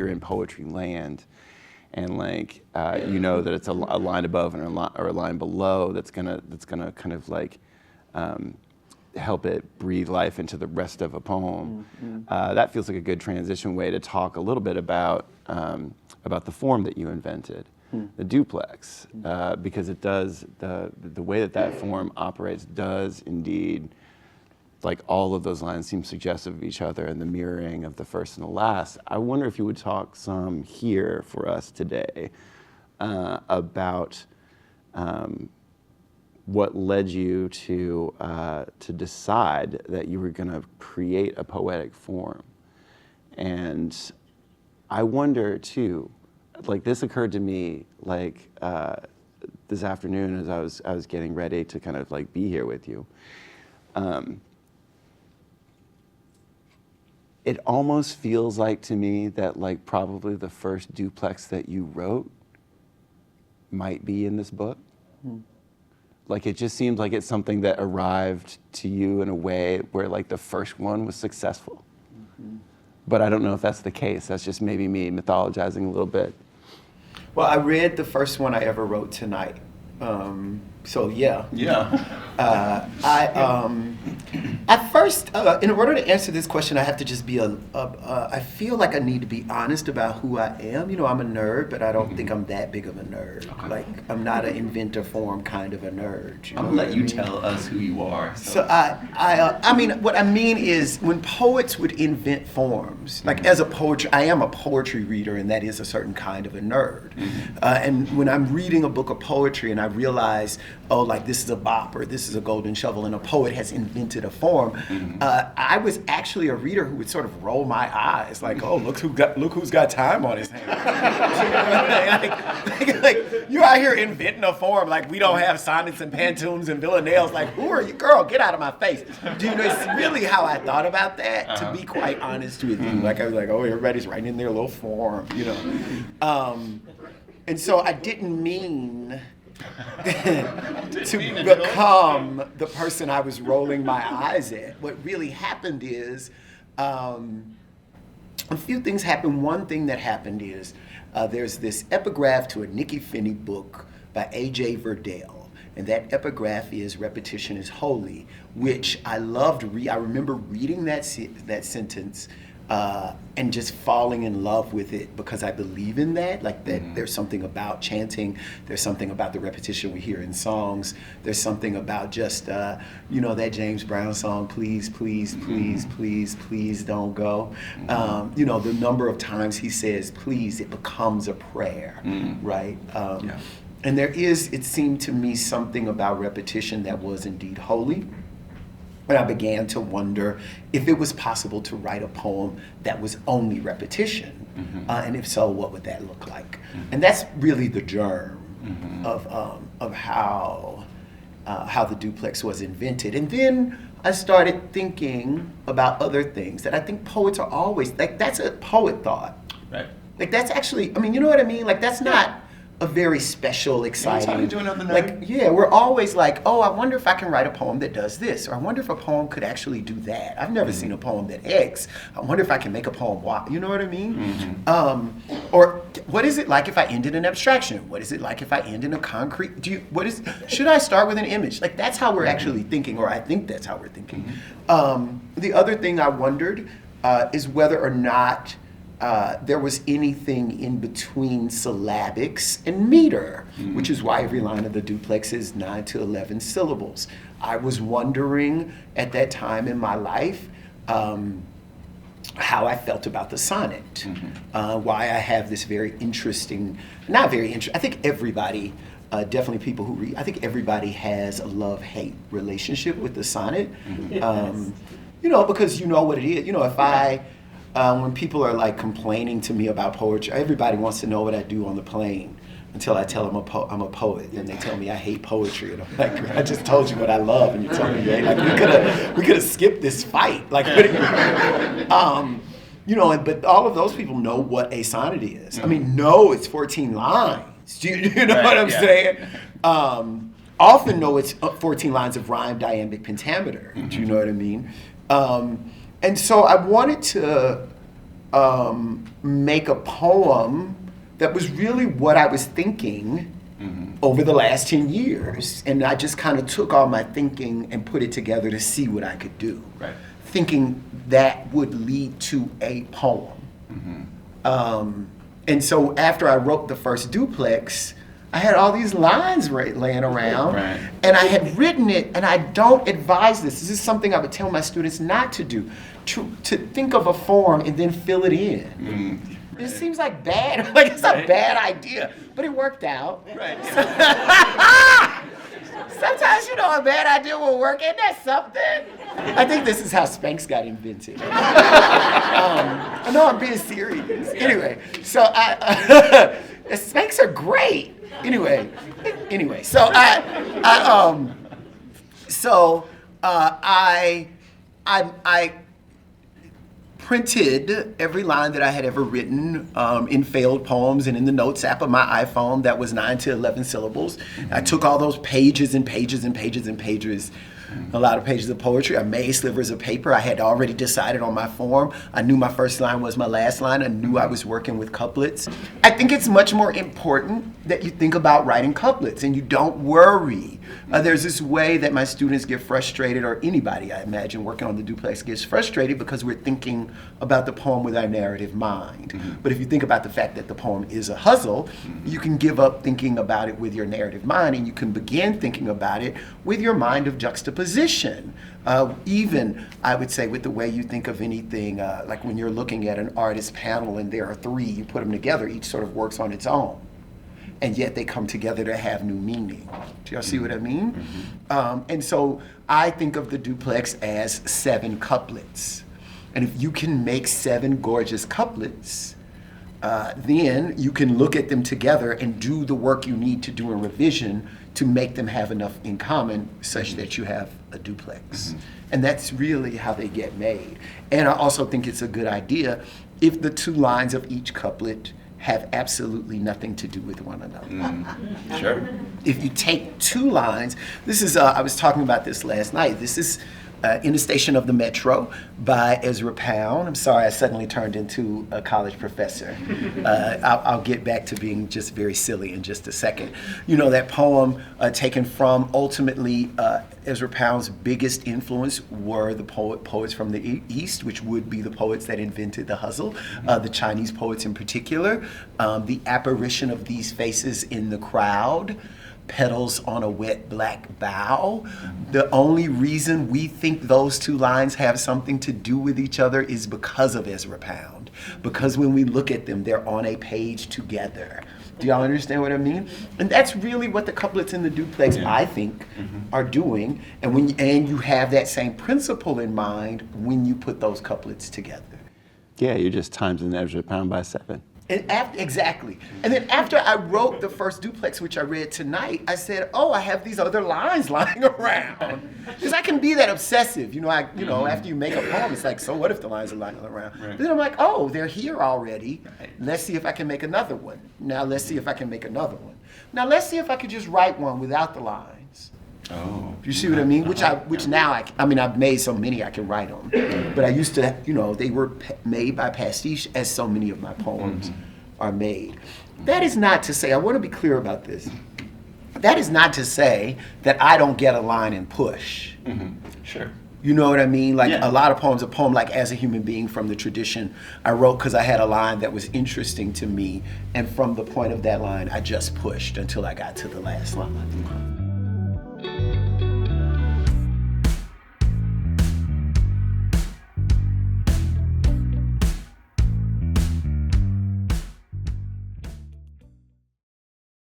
you're in poetry land, and like you know that it's a line above and a line below that's gonna kind of like help it breathe life into the rest of a poem. That feels like a good transition way to talk a little bit about the form that you invented, the duplex, because it does the way that form operates does indeed, like all of those lines seem suggestive of each other and the mirroring of the first and the last. I wonder if you would talk some here for us today about what led you to decide that you were going to create a poetic form. And I wonder too, like this occurred to me like this afternoon as I was getting ready to kind of like be here with you. It almost feels like to me that like probably the first duplex that you wrote might be in this book. Like it just seems like it's something that arrived to you in a way where like the first one was successful. But I don't know if that's the case. That's just maybe me mythologizing a little bit. Well, I read the first one I ever wrote tonight. So yeah. At first, in order to answer this question, I have to just be I feel like I need to be honest about who I am. You know, I'm a nerd, but I don't think I'm that big of a nerd. Okay. Like, I'm not an inventor form kind of a nerd. I'm gonna let you tell us who you are. So I mean, what I mean is when poets would invent forms, like as a poetry, I am a poetry reader, and that is a certain kind of a nerd. And when I'm reading a book of poetry and I realize, oh, like this is a bop or this is a golden shovel, and a poet has invented a form. I was actually a reader who would sort of roll my eyes, like, oh, look who's got time on his hands. like you're out here inventing a form, like we don't have sonnets and pantoums and villanelles. Like, who are you, girl? Get out of my face. Do you know? It's really how I thought about that. To be quite honest with you, like I was like, oh, everybody's writing in their little form, you know. And so I didn't mean to become the person I was rolling my eyes at. What really happened is a few things happened. One thing that happened is there's this epigraph to a Nikki Finney book by A.J. Verdell. And that epigraph is "Repetition is Holy," which I loved. I remember reading that sentence and just falling in love with it because I believe in that. Like that, there's something about chanting. There's something about the repetition we hear in songs. There's something about just, you know, that James Brown song, "Please, please, please, please, please don't go." You know, the number of times he says "please," it becomes a prayer, right? And there is, it seemed to me, something about repetition that was indeed holy. And I began to wonder if it was possible to write a poem that was only repetition. And if so, what would that look like? And that's really the germ of how the duplex was invented. And then I started thinking about other things that I think poets are always, like that's a poet thought. Right. Like that's actually, I mean, you know what I mean? Like that's not a very special, exciting. Like, yeah, we're always like, oh, I wonder if I can write a poem that does this, or I wonder if a poem could actually do that. I've never seen a poem that X. I wonder if I can make a poem Y. You know what I mean? Or what is it like if I end in an abstraction? What is it like if I end in a concrete? Should I start with an image? Like that's how we're actually thinking, or I think that's how we're thinking. The other thing I wondered is whether or not there was anything in between syllabics and meter, which is why every line of the duplex is 9 to 11 syllables. I was wondering at that time in my life how I felt about the sonnet, why I have this very interesting, not very interesting, I think everybody, definitely people who read, I think everybody has a love-hate relationship with the sonnet, you know, because you know what it is. You know, if when people are like complaining to me about poetry, everybody wants to know what I do on the plane until I tell them I'm a poet. And they tell me I hate poetry. And I'm like, I just told you what I love and you're telling me, right? Like we could have skipped this fight. Like, you know, but all of those people know what a sonnet is. I mean, no, it's 14 lines. You know what I'm saying? Often know it's 14 lines of rhymed iambic pentameter. Do you know what I mean? And so I wanted to make a poem that was really what I was thinking over the last 10 years. And I just kind of took all my thinking and put it together to see what I could do. Right. Thinking that would lead to a poem. And so after I wrote the first Duplex, I had all these lines laying around, and I had written it, and I don't advise this. This is something I would tell my students not to do, to think of a form and then fill it in. It seems like bad, like it's a bad idea, but it worked out. Sometimes, you know, a bad idea will work. Isn't that something? I think this is how Spanx got invented. I know I'm being serious. Anyway, so Spanx are great. Anyway, so I printed every line that I had ever written in failed poems and in the notes app of my iPhone that was 9 to 11 syllables. I took all those pages and pages and pages and pages, a lot of pages of poetry. I made slivers of paper. I had already decided on my form. I knew my first line was my last line. I knew I was working with couplets. I think it's much more important that you think about writing couplets and you don't worry. There's this way that my students get frustrated, or anybody, I imagine, working on the Duplex gets frustrated because we're thinking about the poem with our narrative mind. But if you think about the fact that the poem is a hustle, you can give up thinking about it with your narrative mind and you can begin thinking about it with your mind of juxtaposition. Even, I would say, with the way you think of anything, like when you're looking at an artist panel and there are three, you put them together, each sort of works on its own. And yet they come together to have new meaning. Do y'all see what I mean? And so I think of the Duplex as 7 couplets. And if you can make 7 gorgeous couplets, then you can look at them together and do the work you need to do in revision to make them have enough in common such that you have a Duplex. And that's really how they get made. And I also think it's a good idea if the 2 lines of each couplet have absolutely nothing to do with one another. Sure. If you take 2 lines, this is, I was talking about this last night, this is In the Station of the Metro by Ezra Pound. I'm sorry I suddenly turned into a college professor. I'll get back to being just very silly in just a second. You know, that poem taken from, ultimately, Ezra Pound's biggest influence were the poets from the East, which would be the poets that invented the hustle, the Chinese poets in particular. The apparition of these faces in the crowd, petals on a wet black bough. The only reason we think those 2 lines have something to do with each other is because of Ezra Pound. Because when we look at them, they're on a page together. Do y'all understand what I mean? And that's really what the couplets in the Duplex, I think, are doing. And you have that same principle in mind when you put those couplets together. Yeah, you're just timesing Ezra Pound by 7. And exactly. And then after I wrote the first Duplex, which I read tonight, I said, oh, I have these other lines lying around. Because I can be that obsessive. You know, after you make a poem, it's like, so what if the lines are lying around? But then I'm like, oh, they're here already. Let's see if I can make another one. Now let's see if I can make another one. Now let's see if I could just write one without the lines. Oh. You see what I mean? Which now, I've made so many I can write them. But I used to, they were made by pastiche, as so many of my poems are made. That is not to say, I want to be clear about this. That is not to say that I don't get a line and push. Sure. You know what I mean? Like a lot of poems, a poem like As a Human Being from the tradition, I wrote because I had a line that was interesting to me. And from the point of that line, I just pushed until I got to the last line.